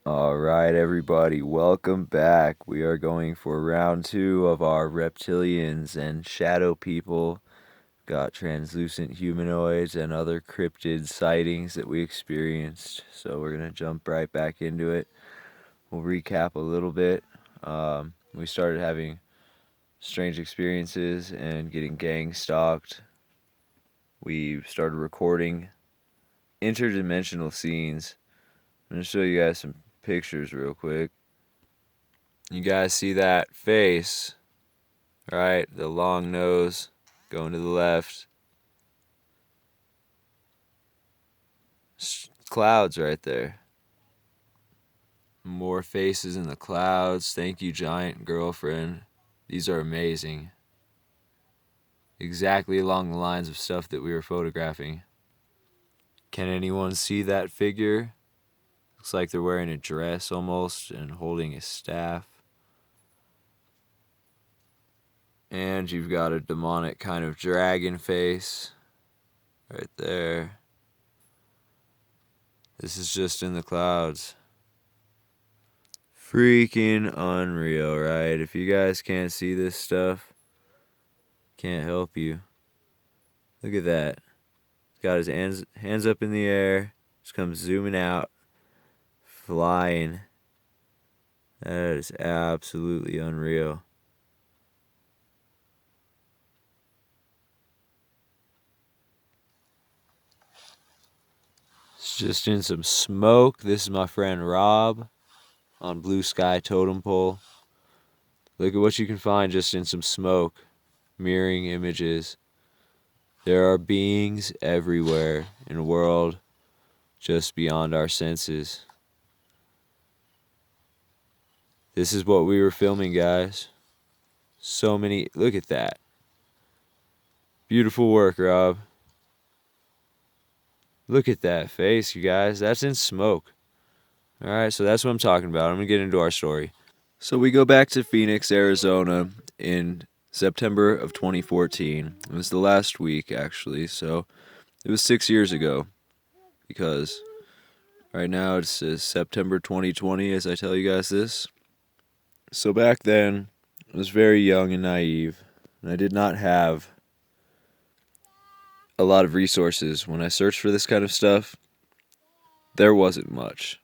All right, everybody, welcome back. We are going for round 2 of our reptilians and shadow people. Got translucent humanoids and other cryptid sightings that we experienced. So we're going to jump right back into it. We'll recap a little bit. We started having strange experiences and getting gang stalked. We started recording interdimensional scenes. I'm going to show you guys some pictures real quick. You guys see that face, right? The long nose going to the left. Clouds right there. More faces in the clouds. Thank you, giant girlfriend. These are amazing. Exactly along the lines of stuff that we were photographing. Can anyone see that figure? Looks like they're wearing a dress almost and holding a staff. And you've got a demonic kind of dragon face right there. This is just in the clouds. Freaking unreal, right? If you guys can't see this stuff, can't help you. Look at that. He's got his hands up in the air. Just comes zooming out. Flying. That is absolutely unreal. It's just in some smoke. This is my friend Rob on Blue Sky Totem Pole. Look at what you can find just in some smoke. Mirroring images. There are beings everywhere in a world just beyond our senses. This is what we were filming, guys. So many. Look at that. Beautiful work, Rob. Look at that face, you guys. That's in smoke. Alright, so that's what I'm talking about. I'm going to get into our story. So we go back to Phoenix, Arizona in September of 2014. It was the last week, actually. So it was 6 years ago. Because right now it's September 2020 as I tell you guys this. So back then, I was very young and naive. And I did not have a lot of resources. When I searched for this kind of stuff, there wasn't much.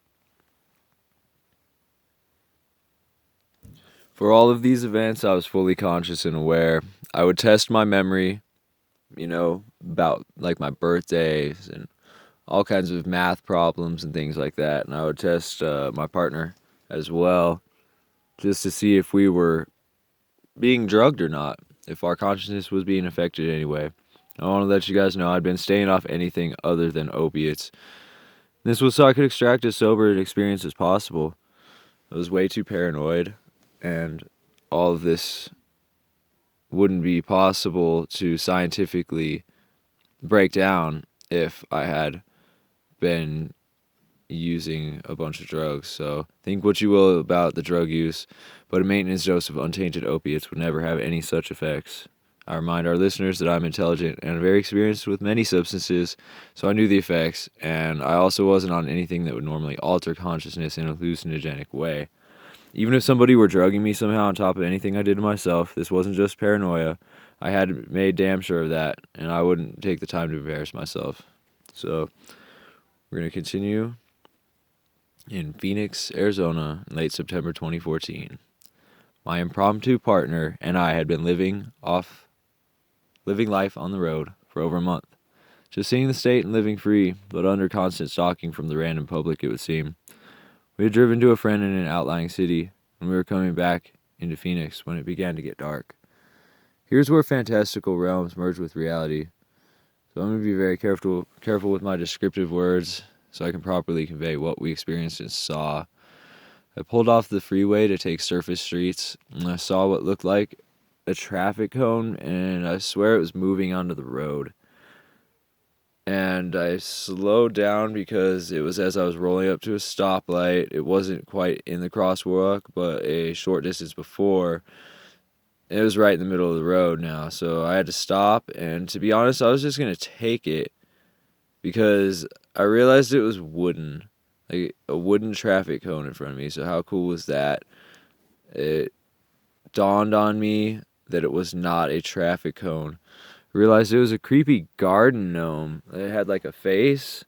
For all of these events, I was fully conscious and aware. I would test my memory, about like my birthdays and all kinds of math problems and things like that. And I would test my partner as well, just to see if we were being drugged or not, if our consciousness was being affected anyway. I want to let you guys know I'd been staying off anything other than opiates. This was so I could extract as sober an experience as possible. I was way too paranoid, and all of this wouldn't be possible to scientifically break down if I had been using a bunch of drugs. So think what you will about the drug use, but a maintenance dose of untainted opiates would never have any such effects. I remind our listeners that I'm intelligent and very experienced with many substances, so I knew the effects, and I also wasn't on anything that would normally alter consciousness in a hallucinogenic way. Even if somebody were drugging me somehow on top of anything I did to myself, this wasn't just paranoia. I had made damn sure of that, and I wouldn't take the time to embarrass myself. So, we're going to continue in Phoenix, Arizona, in late September 2014. My impromptu partner and I had been living life on the road for over a month. Just seeing the state and living free, but under constant stalking from the random public, it would seem. We had driven to a friend in an outlying city, and we were coming back into Phoenix when it began to get dark. Here's where fantastical realms merge with reality. So I'm going to be very careful with my descriptive words so I can properly convey what we experienced and saw. I pulled off the freeway to take surface streets, and I saw what looked like a traffic cone, and I swear it was moving onto the road. And I slowed down because it was as I was rolling up to a stoplight. It wasn't quite in the crosswalk, but a short distance before. It was right in the middle of the road now, so I had to stop. And to be honest, I was just going to take it because I realized it was wooden. like a wooden traffic cone in front of me. So how cool was that? It dawned on me that it was not a traffic cone. I realized it was a creepy garden gnome. It had like a face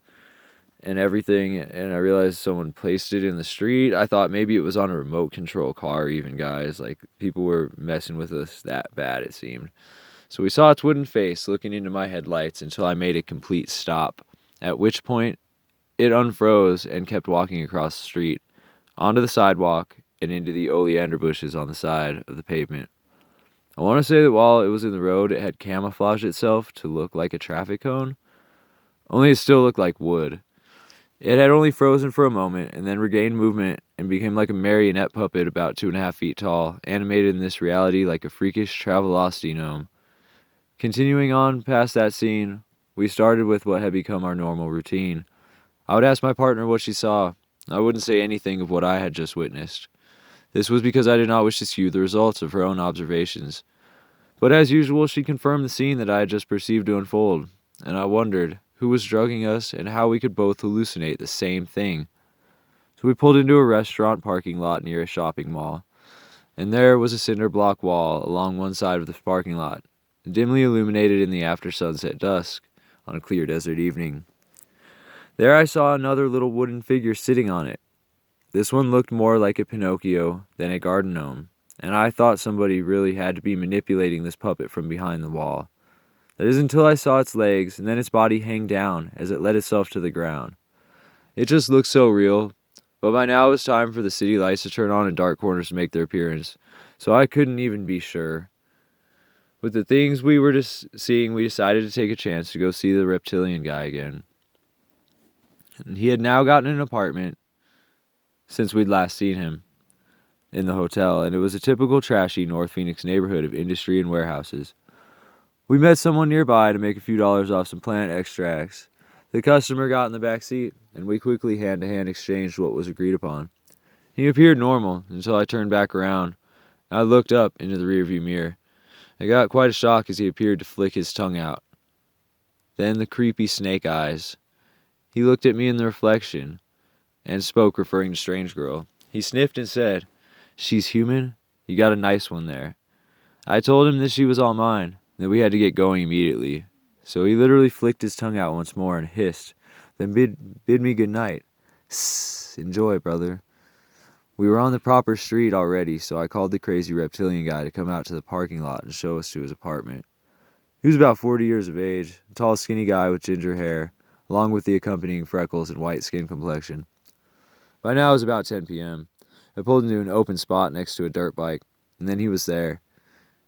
and everything, and I realized someone placed it in the street. I thought maybe it was on a remote control car even, guys. Like, people were messing with us that bad, it seemed. So we saw its wooden face looking into my headlights until I made a complete stop, at which point it unfroze and kept walking across the street, onto the sidewalk, and into the oleander bushes on the side of the pavement. I want to say that while it was in the road, it had camouflaged itself to look like a traffic cone, only it still looked like wood. It had only frozen for a moment and then regained movement and became like a marionette puppet about 2.5 feet tall, animated in this reality like a freakish Travelocity gnome. Continuing on past that scene, we started with what had become our normal routine. I would ask my partner what she saw. I wouldn't say anything of what I had just witnessed. This was because I did not wish to skew the results of her own observations. But as usual, she confirmed the scene that I had just perceived to unfold, and I wondered who was drugging us and how we could both hallucinate the same thing. So we pulled into a restaurant parking lot near a shopping mall, and there was a cinder block wall along one side of the parking lot, dimly illuminated in the after sunset dusk on a clear desert evening. There I saw another little wooden figure sitting on it. This one looked more like a Pinocchio than a garden gnome, and I thought somebody really had to be manipulating this puppet from behind the wall. That is until I saw its legs and then its body hang down as it let itself to the ground. It just looked so real, but by now it was time for the city lights to turn on and dark corners to make their appearance, so I couldn't even be sure. With the things we were just seeing, we decided to take a chance to go see the reptilian guy again. And he had now gotten an apartment since we'd last seen him in the hotel, and it was a typical trashy North Phoenix neighborhood of industry and warehouses. We met someone nearby to make a few dollars off some plant extracts. The customer got in the back seat, and we quickly hand-to-hand exchanged what was agreed upon. He appeared normal until I turned back around. I looked up into the rearview mirror. I got quite a shock as he appeared to flick his tongue out. Then the creepy snake eyes. He looked at me in the reflection and spoke, referring to Strange Girl. He sniffed and said, "She's human? You got a nice one there." I told him that she was all mine, that we had to get going immediately. So he literally flicked his tongue out once more and hissed, then bid me good night. "Sss, enjoy, brother." We were on the proper street already, so I called the crazy reptilian guy to come out to the parking lot and show us to his apartment. He was about 40 years of age, a tall, skinny guy with ginger hair, along with the accompanying freckles and white skin complexion. By now it was about 10 p.m. I pulled into an open spot next to a dirt bike, and then he was there.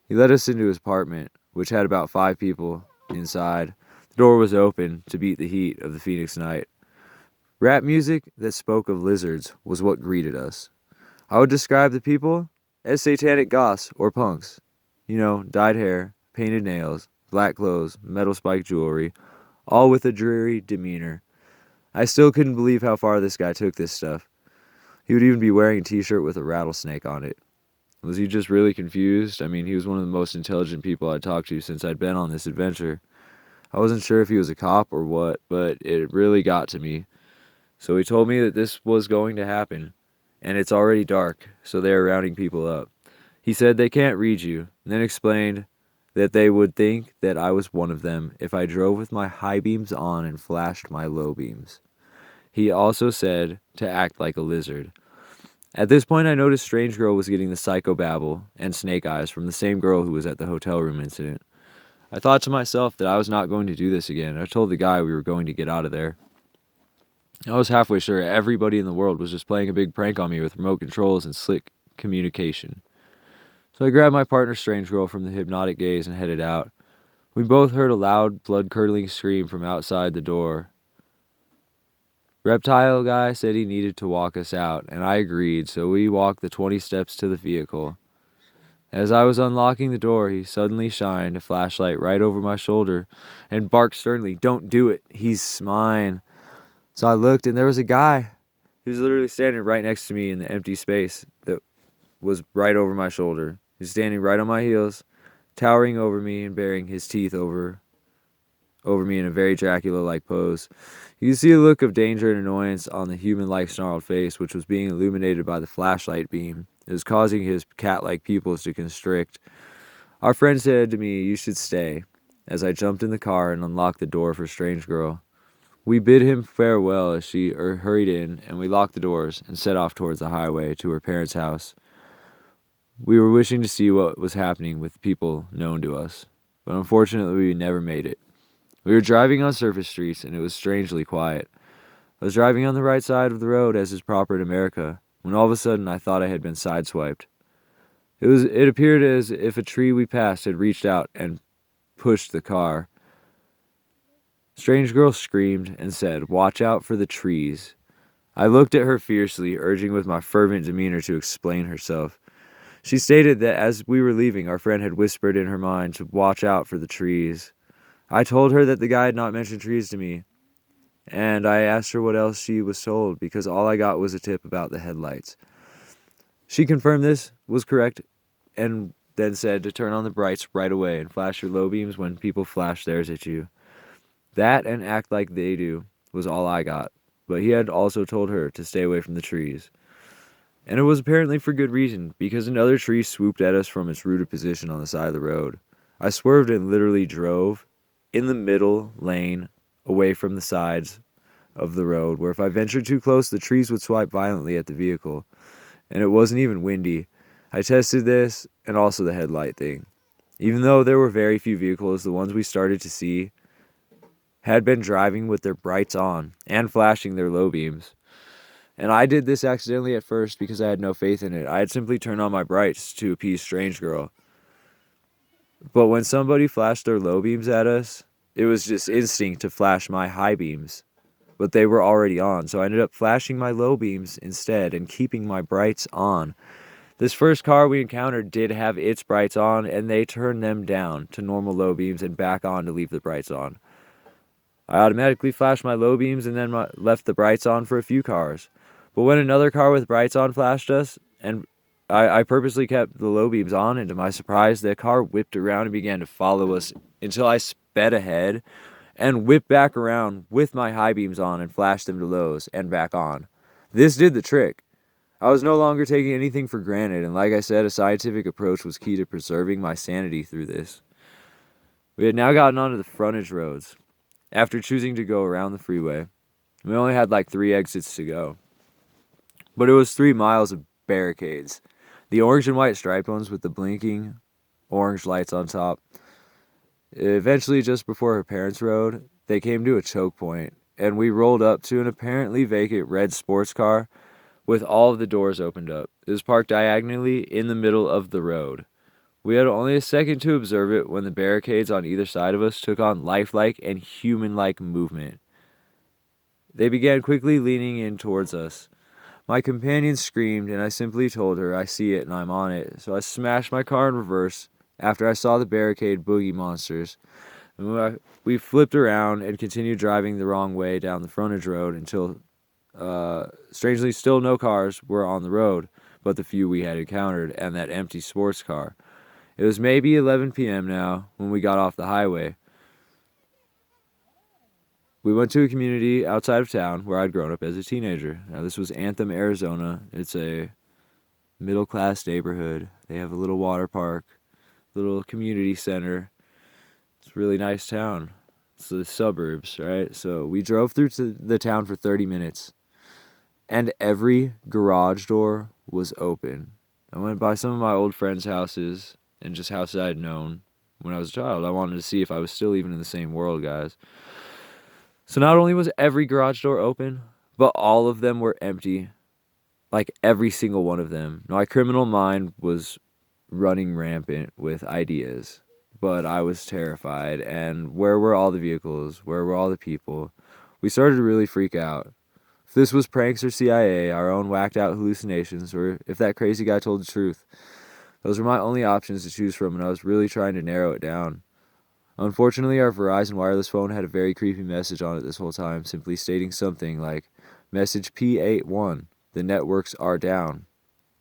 He led us into his apartment, which had about 5 people inside. The door was open to beat the heat of the Phoenix night. Rap music that spoke of lizards was what greeted us. I would describe the people as satanic goths or punks. You know, dyed hair, painted nails, black clothes, metal spike jewelry, all with a dreary demeanor. I still couldn't believe how far this guy took this stuff. He would even be wearing a t-shirt with a rattlesnake on it. Was he just really confused? I mean, he was one of the most intelligent people I'd talked to since I'd been on this adventure. I wasn't sure if he was a cop or what, but it really got to me. So he told me that this was going to happen, and it's already dark, so they are rounding people up. He said they can't read you, and then explained that they would think that I was one of them if I drove with my high beams on and flashed my low beams. He also said to act like a lizard. At this point, I noticed Strange Girl was getting the psychobabble and snake eyes from the same girl who was at the hotel room incident. I thought to myself that I was not going to do this again. I told the guy we were going to get out of there. I was halfway sure everybody in the world was just playing a big prank on me with remote controls and slick communication. So I grabbed my partner Strange Girl from the hypnotic gaze and headed out. We both heard a loud, blood-curdling scream from outside the door. Reptile guy said he needed to walk us out, and I agreed, so we walked the 20 steps to the vehicle. As I was unlocking the door, he suddenly shined a flashlight right over my shoulder and barked sternly, "Don't do it, he's mine." So I looked, and there was a guy who was literally standing right next to me in the empty space that was right over my shoulder. He was standing right on my heels, towering over me and baring his teeth over over me in a very Dracula-like pose. You could see a look of danger and annoyance on the human-like snarled face, which was being illuminated by the flashlight beam. It was causing his cat-like pupils to constrict. Our friend said to me, "You should stay," as I jumped in the car and unlocked the door for Strange Girl. We bid him farewell as she hurried in, and we locked the doors and set off towards the highway to her parents' house. We were wishing to see what was happening with people known to us, but unfortunately we never made it. We were driving on surface streets, and it was strangely quiet. I was driving on the right side of the road as is proper in America, when all of a sudden I thought I had been sideswiped. It appeared as if a tree we passed had reached out and pushed the car. Strange Girl screamed and said, "Watch out for the trees." I looked at her fiercely, urging with my fervent demeanor to explain herself. She stated that as we were leaving, our friend had whispered in her mind to watch out for the trees. I told her that the guy had not mentioned trees to me, and I asked her what else she was told, because all I got was a tip about the headlights. She confirmed this was correct, and then said to turn on the brights right away and flash your low beams when people flash theirs at you. That and act like they do was all I got, but he had also told her to stay away from the trees. And it was apparently for good reason, because another tree swooped at us from its rooted position on the side of the road. I swerved and literally drove in the middle lane away from the sides of the road, where if I ventured too close, the trees would swipe violently at the vehicle. And it wasn't even windy. I tested this and also the headlight thing. Even though there were very few vehicles, the ones we started to see had been driving with their brights on and flashing their low beams. And I did this accidentally at first because I had no faith in it. I had simply turned on my brights to appease Strange Girl. But when somebody flashed their low beams at us, it was just instinct to flash my high beams. But they were already on, so I ended up flashing my low beams instead and keeping my brights on. This first car we encountered did have its brights on, and they turned them down to normal low beams and back on to leave the brights on. I automatically flashed my low beams and then left the brights on for a few cars. But when another car with brights on flashed us, and I purposely kept the low beams on, and to my surprise, the car whipped around and began to follow us until I sped ahead and whipped back around with my high beams on and flashed them to lows and back on. This did the trick. I was no longer taking anything for granted, and like I said, a scientific approach was key to preserving my sanity through this. We had now gotten onto the frontage roads. After choosing to go around the freeway, we only had like 3 exits to go. But it was 3 miles of barricades. The orange and white striped ones with the blinking orange lights on top. Eventually, just before her parents' road, they came to a choke point, and we rolled up to an apparently vacant red sports car with all of the doors opened up. It was parked diagonally in the middle of the road. We had only a second to observe it when the barricades on either side of us took on lifelike and human-like movement. They began quickly leaning in towards us. My companion screamed, and I simply told her, "I see it and I'm on it." So I smashed my car in reverse after I saw the barricade boogie monsters. And we flipped around and continued driving the wrong way down the frontage road until, strangely, still no cars were on the road, but the few we had encountered and that empty sports car. It was maybe 11 p.m. now when we got off the highway. We went to a community outside of town where I'd grown up as a teenager. Now, this was Anthem, Arizona. It's a middle-class neighborhood. They have a little water park, little community center. It's a really nice town. It's the suburbs, right? So we drove through to the town for 30 minutes, and every garage door was open. I went by some of my old friends' houses and just houses I'd known when I was a child. I wanted to see if I was still even in the same world, guys. So not only was every garage door open, but all of them were empty. Like every single one of them. My criminal mind was running rampant with ideas, but I was terrified. And where were all the vehicles? Where were all the people? We started to really freak out. If this was pranks or CIA, our own whacked out hallucinations, or if that crazy guy told the truth. Those were my only options to choose from, and I was really trying to narrow it down. Unfortunately, our Verizon wireless phone had a very creepy message on it this whole time, simply stating something like, "Message P81, the networks are down."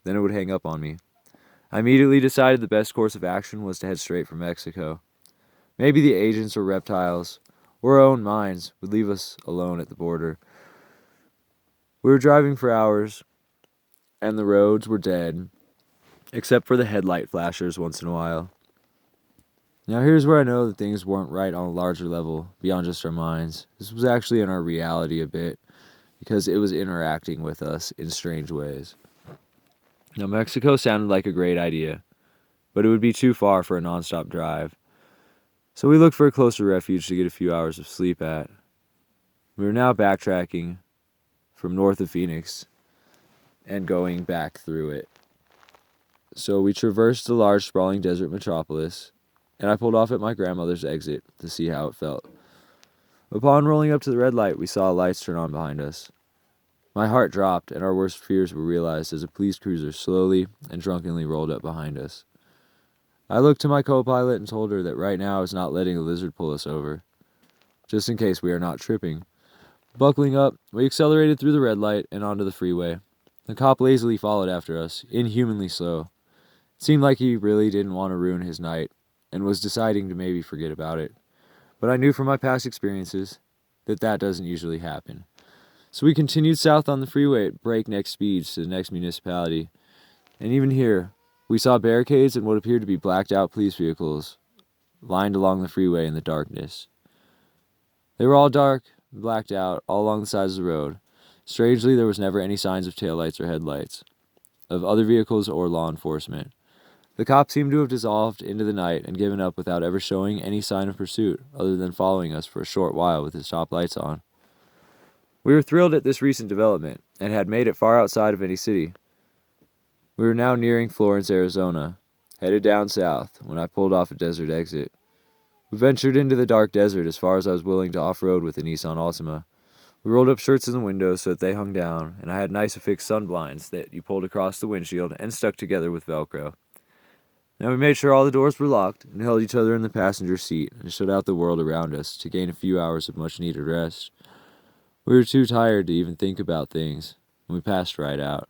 Then it would hang up on me. I immediately decided the best course of action was to head straight for Mexico. Maybe the agents were reptiles, or our own minds would leave us alone at the border. We were driving for hours, and the roads were dead, except for the headlight flashers once in a while. Now here's where I know that things weren't right on a larger level, beyond just our minds. This was actually in our reality a bit, because it was interacting with us in strange ways. Now Mexico sounded like a great idea, but it would be too far for a non-stop drive. So we looked for a closer refuge to get a few hours of sleep at. We were now backtracking from north of Phoenix and going back through it. So we traversed the large sprawling desert metropolis, and I pulled off at my grandmother's exit to see how it felt. Upon rolling up to the red light, we saw lights turn on behind us. My heart dropped, and our worst fears were realized as a police cruiser slowly and drunkenly rolled up behind us. I looked to my co-pilot and told her that right now I was not letting a lizard pull us over, just in case we are not tripping. Buckling up, we accelerated through the red light and onto the freeway. The cop lazily followed after us, inhumanly slow. It seemed like he really didn't want to ruin his night, and was deciding to maybe forget about it. But I knew from my past experiences that that doesn't usually happen. So we continued south on the freeway at breakneck speeds to the next municipality. And even here, we saw barricades and what appeared to be blacked out police vehicles lined along the freeway in the darkness. They were all dark, blacked out, all along the sides of the road. Strangely, there was never any signs of taillights or headlights, of other vehicles or law enforcement. The cops seemed to have dissolved into the night and given up without ever showing any sign of pursuit, other than following us for a short while with his top lights on. We were thrilled at this recent development, and had made it far outside of any city. We were now nearing Florence, Arizona, headed down south, when I pulled off a desert exit. We ventured into the dark desert as far as I was willing to off-road with the Nissan Altima. We rolled up shirts in the windows so that they hung down, and I had nice affixed sun blinds that you pulled across the windshield and stuck together with Velcro. Now we made sure all the doors were locked and held each other in the passenger seat and shut out the world around us to gain a few hours of much-needed rest. We were too tired to even think about things, and we passed right out.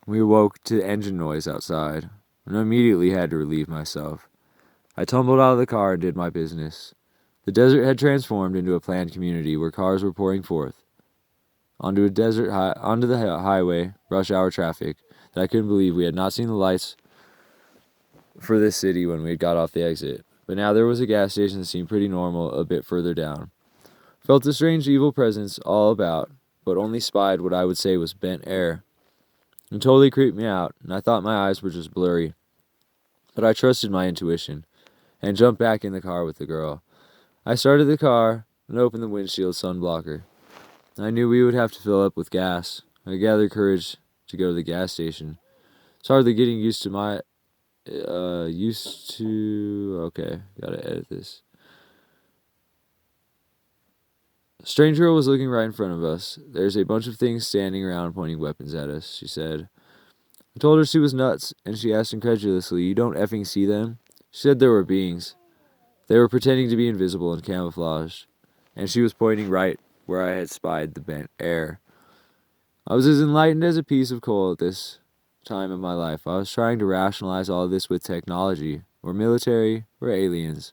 We awoke to engine noise outside, and I immediately had to relieve myself. I tumbled out of the car and did my business. The desert had transformed into a planned community where cars were pouring forth onto the highway, rush hour traffic, that I couldn't believe we had not seen the lights for this city when we got off the exit. But now there was a gas station that seemed pretty normal a bit further down. Felt a strange evil presence all about, but only spied what I would say was bent air. It totally creeped me out, and I thought my eyes were just blurry. But I trusted my intuition, and jumped back in the car with the girl. I started the car and opened the windshield sunblocker. I knew we would have to fill up with gas. I gathered courage to go to the gas station. It's hardly getting used to okay, gotta edit this. A strange girl was looking right in front of us. There's a bunch of things standing around pointing weapons at us, she said. I told her she was nuts, and she asked incredulously, "You don't effing see them?" She said there were beings. They were pretending to be invisible and camouflaged, and she was pointing right where I had spied the bent air. I was as enlightened as a piece of coal at this time of my life. I was trying to rationalize all this with technology, or military, or aliens.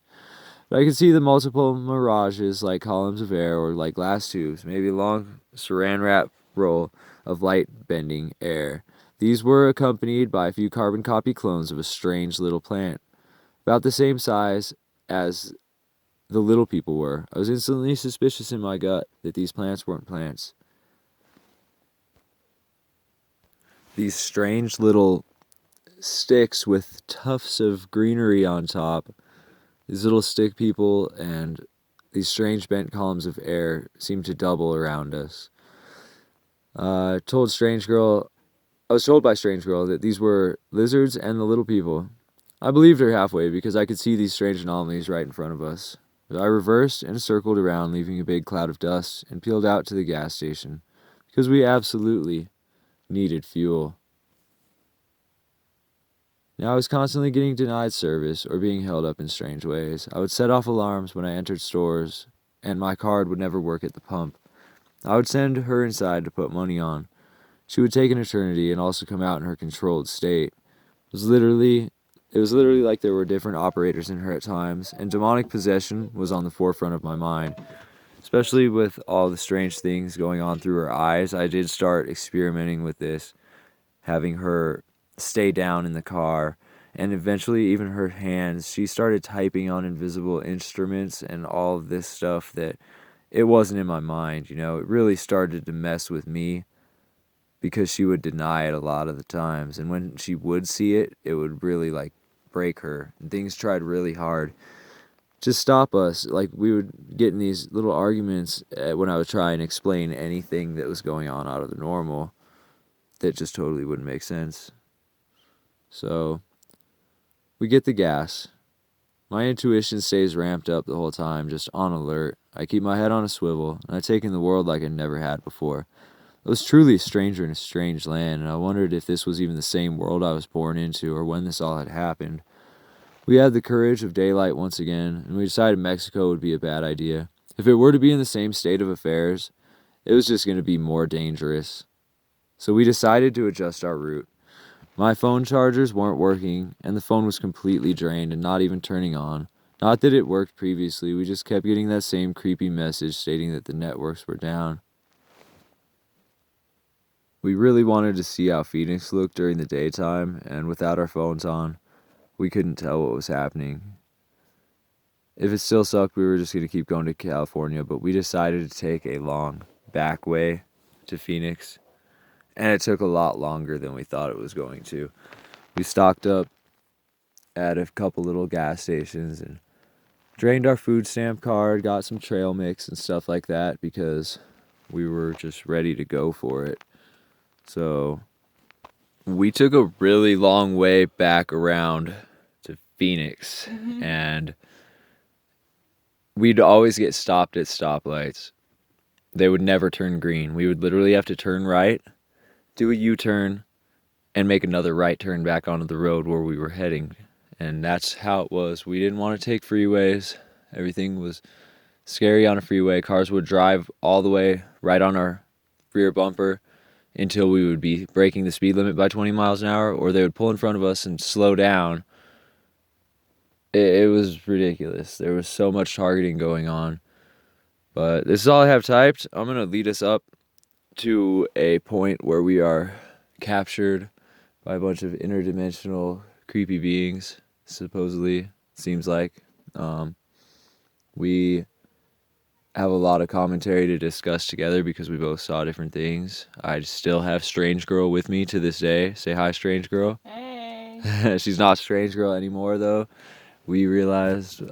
But I could see the multiple mirages like columns of air or like glass tubes, maybe a long saran wrap roll of light-bending air. These were accompanied by a few carbon copy clones of a strange little plant, about the same size as the little people were. I was instantly suspicious in my gut that these plants weren't plants. These strange little sticks with tufts of greenery on top, these little stick people and these strange bent columns of air seemed to double around us. I was told by Strange Girl that these were lizards and the little people. I believed her halfway because I could see these strange anomalies right in front of us. I reversed and circled around, leaving a big cloud of dust, and peeled out to the gas station, because we absolutely needed fuel. Now I was constantly getting denied service or being held up in strange ways. I would set off alarms when I entered stores, and my card would never work at the pump. I would send her inside to put money on. She would take an eternity and also come out in her controlled state. It was literally It was literally like there were different operators in her at times, and demonic possession was on the forefront of my mind. Especially with all the strange things going on through her eyes, I did start experimenting with this, having her stay down in the car, and eventually even her hands. She started typing on invisible instruments and all of this stuff that it wasn't in my mind, you know. It really started to mess with me because she would deny it a lot of the times, and when she would see it, it would really like break her. And things tried really hard to stop us. Like, we would get in these little arguments when I would try and explain anything that was going on out of the normal that just totally wouldn't make sense. So we get the gas. My intuition stays ramped up the whole time, just on alert. I keep my head on a swivel, and I take in the world like I never had before. I was truly a stranger in a strange land, and I wondered if this was even the same world I was born into, or when this all had happened. We had the courage of daylight once again, and we decided Mexico would be a bad idea. If it were to be in the same state of affairs, it was just going to be more dangerous. So we decided to adjust our route. My phone chargers weren't working, and the phone was completely drained and not even turning on. Not that it worked previously, we just kept getting that same creepy message stating that the networks were down. We really wanted to see how Phoenix looked during the daytime, and without our phones on, we couldn't tell what was happening. If it still sucked, we were just going to keep going to California, but we decided to take a long back way to Phoenix, and it took a lot longer than we thought it was going to. We stocked up at a couple little gas stations and drained our food stamp card, got some trail mix and stuff like that because we were just ready to go for it. So we took a really long way back around to Phoenix, and we'd always get stopped at stoplights. They would never turn green. We would literally have to turn right, do a U-turn, and make another right turn back onto the road where we were heading. And that's how it was. We didn't want to take freeways. Everything was scary on a freeway. Cars would drive all the way right on our rear bumper until we would be breaking the speed limit by 20 miles an hour, or they would pull in front of us and slow down. It was ridiculous. There was so much targeting going on. But this is all I have typed. I'm going to lead us up to a point where we are captured by a bunch of interdimensional creepy beings, supposedly, seems like. We have a lot of commentary to discuss together because we both saw different things. I still have Strange Girl with me to this day. Say hi, Strange Girl. Hey. She's not Strange Girl anymore, though. We realized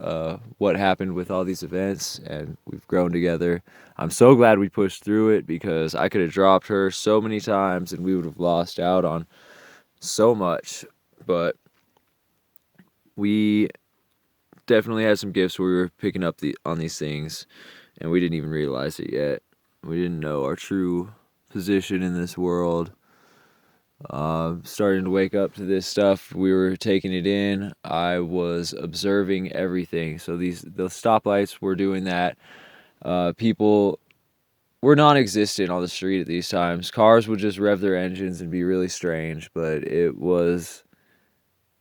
what happened with all these events, and we've grown together. I'm so glad we pushed through it because I could have dropped her so many times and we would have lost out on so much. But we definitely had some gifts where we were picking up on these things, and we didn't even realize it yet. We didn't know our true position in this world. Starting to wake up to this stuff, we were taking it in. I was observing everything. So the stoplights were doing that. People were non-existent on the street at these times. Cars would just rev their engines and be really strange, but it was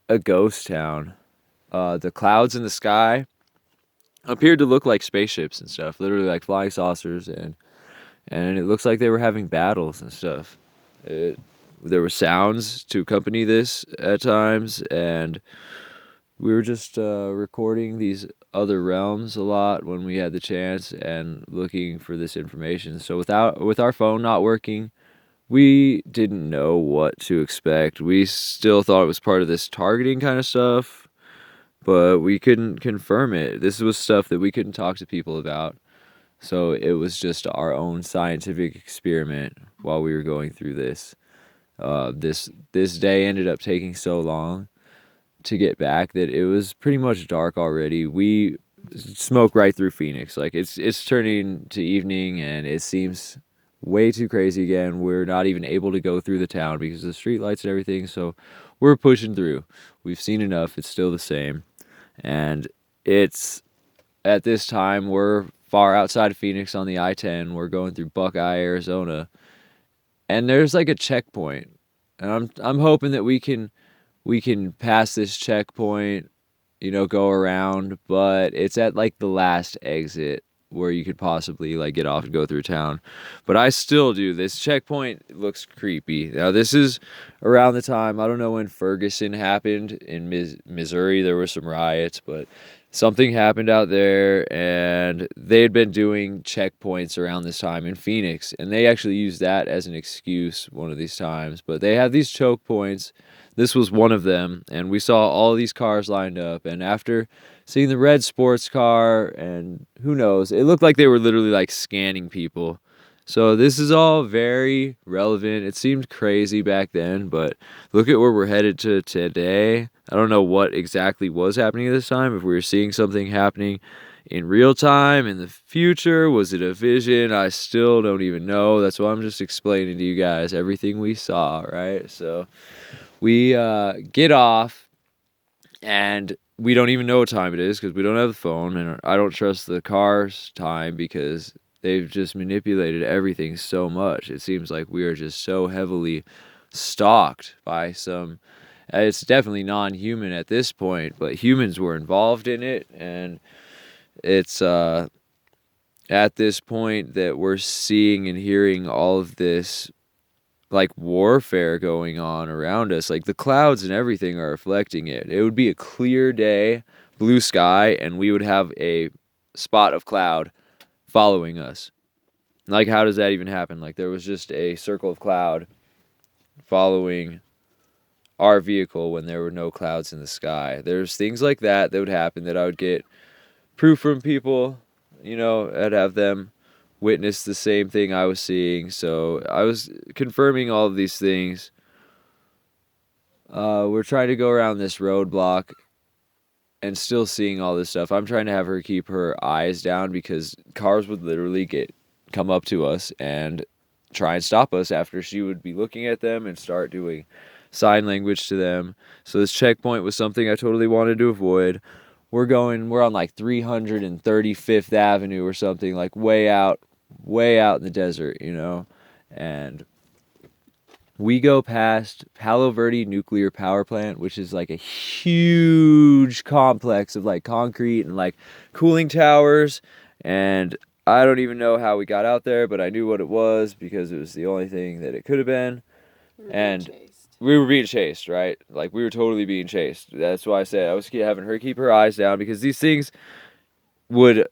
a ghost town. The clouds in the sky appeared to look like spaceships and stuff, literally like flying saucers, and it looks like they were having battles and stuff. There were sounds to accompany this at times, and we were just recording these other realms a lot when we had the chance and looking for this information. So with our phone not working, we didn't know what to expect. We still thought it was part of this targeting kind of stuff, but we couldn't confirm it. This was stuff that we couldn't talk to people about. So it was just our own scientific experiment while we were going through this. This day ended up taking so long to get back that it was pretty much dark already. We smoke right through Phoenix. Like, it's turning to evening, and it seems way too crazy again. We're not even able to go through the town because of the street lights and everything, so we're pushing through. We've seen enough. It's still the same. And it's at this time we're far outside of Phoenix on the I-10. We're going through Buckeye, Arizona, and there's like a checkpoint, and I'm hoping that we can we can pass this checkpoint, go around, but it's at like the last exit where you could possibly like get off and go through town. But I still do. This checkpoint looks creepy. Now this is around the time, I don't know when Ferguson happened in Missouri. There were some riots, but something happened out there, and they had been doing checkpoints around this time in Phoenix, and they actually used that as an excuse one of these times. But they have these choke points. This was one of them, and we saw all these cars lined up, and after seeing the red sports car, and who knows, it looked like they were literally like scanning people. So this is all very relevant. It seemed crazy back then, but look at where we're headed to today. I don't know what exactly was happening at this time, if we were seeing something happening in real time in the future. Was it a vision? I still don't even know. That's why I'm just explaining to you guys everything we saw, right? So we get off, and we don't even know what time it is because we don't have the phone, and I don't trust the car's time because they've just manipulated everything so much. It seems like we are just so heavily stalked by some. It's definitely non-human at this point, but humans were involved in it, and it's at this point that we're seeing and hearing all of this like warfare going on around us. Like the clouds and everything are reflecting it. It would be a clear day, blue sky, and we would have a spot of cloud following us. Like, how does that even happen? Like, there was just a circle of cloud following our vehicle when there were no clouds in the sky. There's things like that that would happen that I would get proof from people. I'd have them witness the same thing I was seeing. So I was confirming all of these things. We're trying to go around this roadblock and still seeing all this stuff. I'm trying to have her keep her eyes down because cars would literally come up to us and try and stop us after she would be looking at them and start doing sign language to them. So this checkpoint was something I totally wanted to avoid. We're on like 335th Avenue or something, like way out in the desert, and we go past Palo Verde Nuclear Power Plant, which is like a huge complex of like concrete and like cooling towers. And I don't even know how we got out there, but I knew what it was because it was the only thing that it could have been. And we were being chased, right? Like we were totally being chased. That's why I said I was having her keep her eyes down because these things would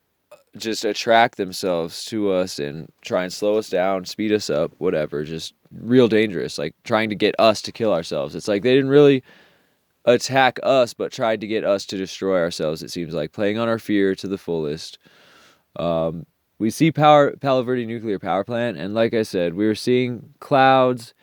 just attract themselves to us and try and slow us down, speed us up, whatever. Just real dangerous, like trying to get us to kill ourselves. It's like they didn't really attack us, but tried to get us to destroy ourselves, it seems like, playing on our fear to the fullest. We see Palo Verde Nuclear Power Plant, and like I said, we were seeing clouds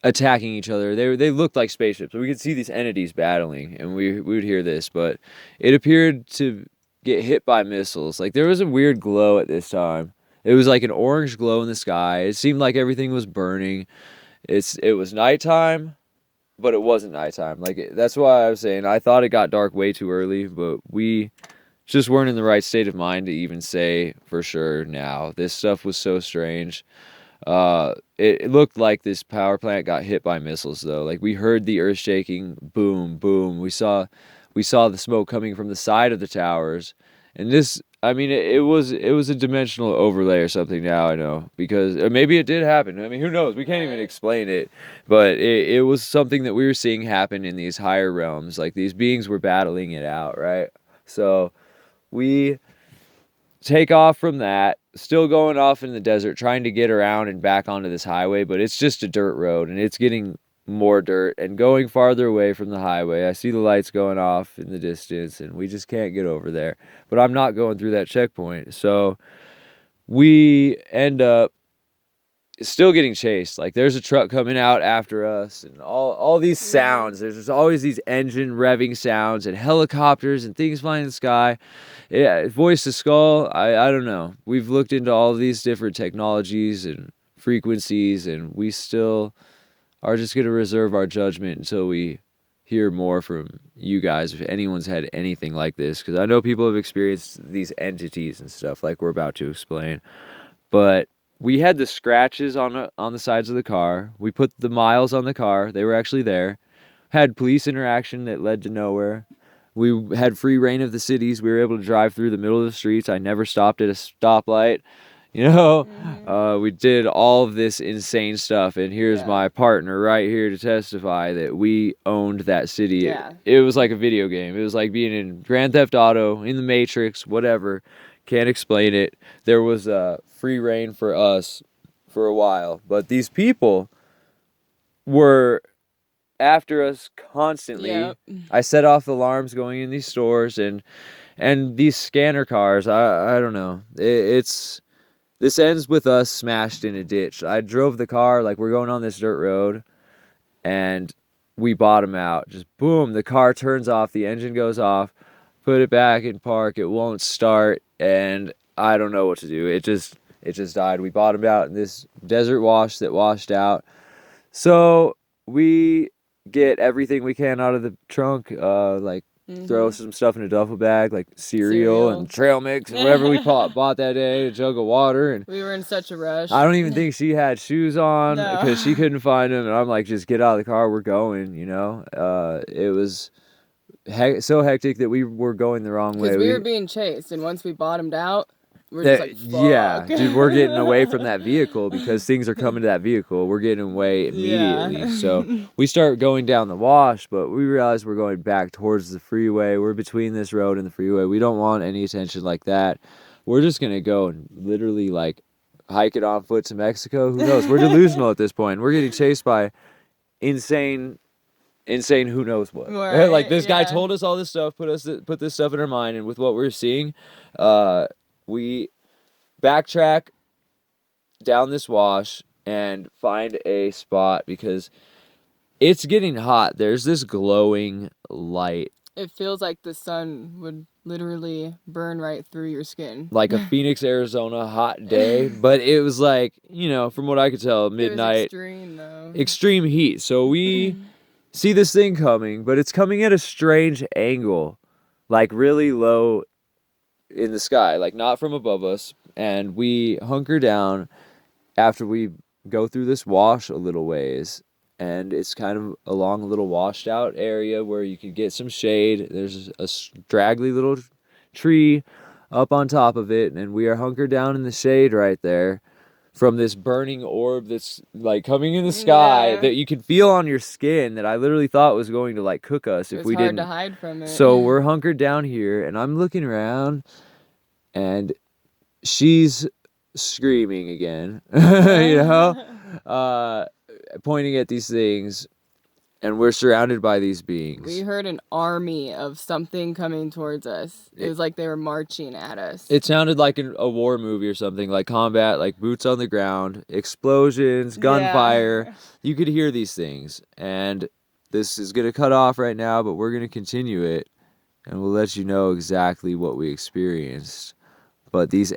attacking each other. They looked like spaceships. We could see these entities battling, and we would hear this, but it appeared to get hit by missiles. Like there was a weird glow at this time. It was like an orange glow in the sky. It seemed like everything was burning. It was nighttime, but it wasn't nighttime. Like that's why I was saying I thought it got dark way too early, but we just weren't in the right state of mind to even say for sure now. This stuff was so strange. It looked like this power plant got hit by missiles though. Like we heard the earth shaking, boom, boom. We saw the smoke coming from the side of the towers, and this, I mean, it was a dimensional overlay or something. Now I know, because or maybe it did happen. I mean, who knows? We can't even explain it, but it was something that we were seeing happen in these higher realms. Like these beings were battling it out, right? So we take off from that, still going off in the desert, trying to get around and back onto this highway, but it's just a dirt road, and it's getting more dirt and going farther away from the highway. I see the lights going off in the distance, and we just can't get over there. But I'm not going through that checkpoint, so we end up still getting chased. Like there's a truck coming out after us, and all these sounds. There's just always these engine revving sounds and helicopters and things flying in the sky. Yeah, voice to skull. I don't know. We've looked into all of these different technologies and frequencies, and we still are just going to reserve our judgment until we hear more from you guys, if anyone's had anything like this, because I know people have experienced these entities and stuff like we're about to explain. But we had the scratches on the sides of the car. We put the miles on the car. They were actually there. had police interaction that led to nowhere. We had free reign of the cities. We were able to drive through the middle of the streets. I never stopped at a stoplight. We did all of this insane stuff, and here's my partner right here to testify that we owned that city. Yeah. It was like a video game. It was like being in Grand Theft Auto, in the Matrix, whatever. Can't explain it. There was free reign for us for a while, but these people were after us constantly. Yep. I set off alarms going in these stores, and these scanner cars. I don't know. This ends with us smashed in a ditch. I drove the car like we're going on this dirt road, and we bottom out. Just boom, the car turns off, the engine goes off. Put it back in park. It won't start, and I don't know what to do. It just died. We bottomed out in this desert wash that washed out. So we get everything we can out of the trunk, throw some stuff in a duffel bag, like cereal and trail mix and whatever we bought that day, a jug of water. And we were in such a rush. I don't even think she had shoes on because she couldn't find them. And I'm like, just get out of the car. We're going, It was so hectic that we were going the wrong way. Because we were being chased, and once we bottomed out, we're just like, fuck. Yeah, dude, we're getting away from that vehicle because things are coming to that vehicle. We're getting away immediately. Yeah. So we start going down the wash, but we realize we're going back towards the freeway. We're between this road and the freeway. We don't want any attention like that. We're just going to go and literally like hike it on foot to Mexico. Who knows? We're delusional at this point. We're getting chased by insane who knows what. Right, like this guy told us all this stuff, put this stuff in our mind, and with what we're seeing, we backtrack down this wash and find a spot because it's getting hot. There's this glowing light. It feels like the sun would literally burn right through your skin. Like a Phoenix, Arizona hot day. But it was like, from what I could tell, midnight. It was extreme, though. Extreme heat. So we see this thing coming, but it's coming at a strange angle. Like really low in the sky, like not from above us, and we hunker down after we go through this wash a little ways, and it's kind of along a little washed out area where you can get some shade. There's a straggly little tree up on top of it, and we are hunkered down in the shade right there from this burning orb that's like coming in the sky that you can feel on your skin that I literally thought was going to like cook us if we didn't. It's hard to hide from it. So we're hunkered down here, and I'm looking around, and she's screaming again, pointing at these things, and we're surrounded by these beings. We heard an army of something coming towards us. It was like they were marching at us. It sounded like a war movie or something, like combat, like boots on the ground, explosions, gunfire. Yeah. You could hear these things, and this is going to cut off right now, but we're going to continue it, and we'll let you know exactly what we experienced. But these